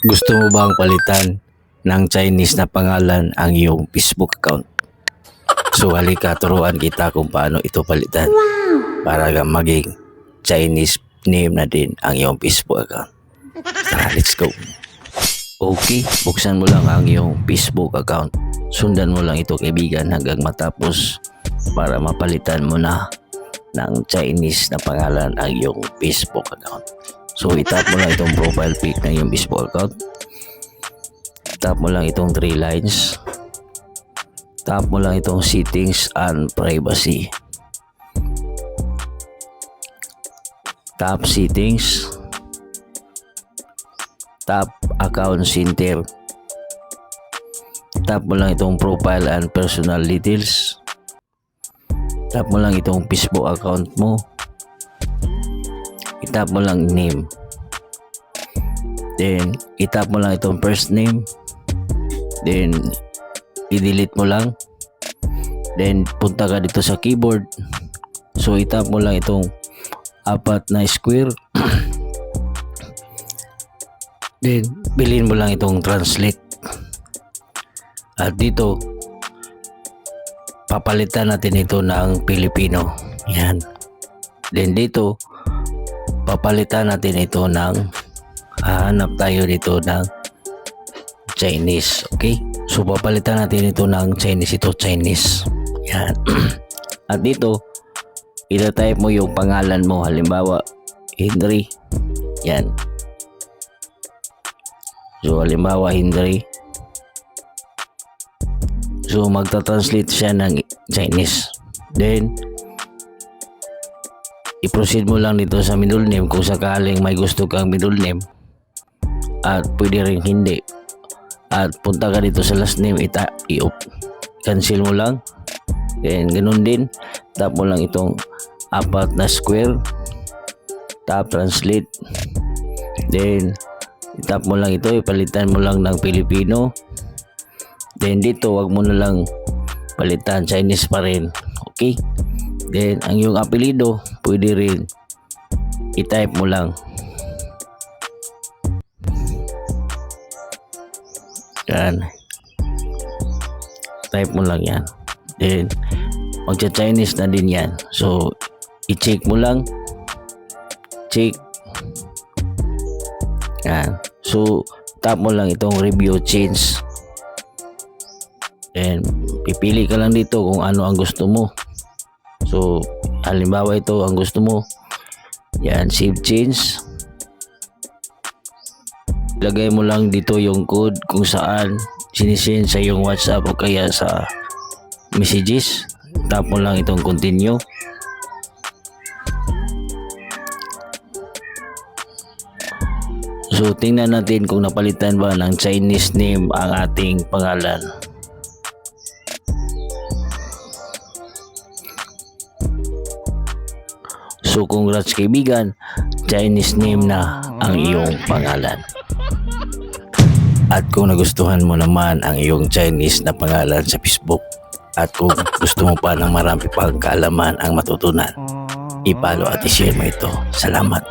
Gusto mo bang palitan ng Chinese na pangalan ang iyong Facebook account? So halika, turuan kita kung paano ito palitan para maging Chinese name na din ang iyong Facebook account. Tara, let's go. Okay, buksan mo lang ang iyong Facebook account. Sundan mo lang ito, kaibigan, hanggang matapos para mapalitan mo na ng Chinese na pangalan ang iyong Facebook account. So itap mo lang itong profile pic ng iyong Facebook account. Tap mo lang itong 3 lines. Tap mo lang itong settings and privacy. Tap settings. Tap account center. Tap mo lang itong profile and personal details. Tap mo lang itong Facebook account mo. Itap mo lang name. Then itap mo lang itong first name. Then i-delete mo lang. Then punta ka dito sa keyboard. So itap mo lang itong 4 na square. Then bilhin mo lang itong translate. At dito papalitan natin ito ng Pilipino. Yan. Then dito papalitan natin ito ng hanap tayo dito ng Chinese. Okay? So papalitan natin ito ng Chinese. Ito Chinese. Yan. At dito ita-type mo yung pangalan mo. Halimbawa Henry. Yan. So halimbawa Henry. So magta-translate siya ng Chinese. Then i-proceed mo lang dito sa middle name kung sakaling may gusto kang middle name. At pwede rin hindi. At punta ka dito sa last name, cancel mo lang. Then ganun din, tap mo lang itong 4 na square. Tap translate. Then tap mo lang ito, ipalitan mo lang ng Pilipino. Then dito wag mo na lang palitan, Chinese pa rin. Okay? Then ang iyong apelido pwede rin i-type mo lang. Yan. Type mo lang yan. Then magcha-Chinese na din yan. So i-check mo lang. Check. Yan. So tap mo lang itong review change. And pipili ka lang dito kung ano ang gusto mo. So halimbawa ito ang gusto mo. Yan, save change. Lagay mo lang dito yung code kung saan sinisend sa yung WhatsApp o kaya sa messages. Tap mo lang itong continue. So tingnan natin kung napalitan ba ng Chinese name ang ating pangalan. So congrats kaibigan, Chinese name na ang iyong pangalan. At kung nagustuhan mo naman ang iyong Chinese na pangalan sa Facebook, at kung gusto mo pa ng marami pang kaalaman ang matutunan, i-follow at i-share mo ito. Salamat.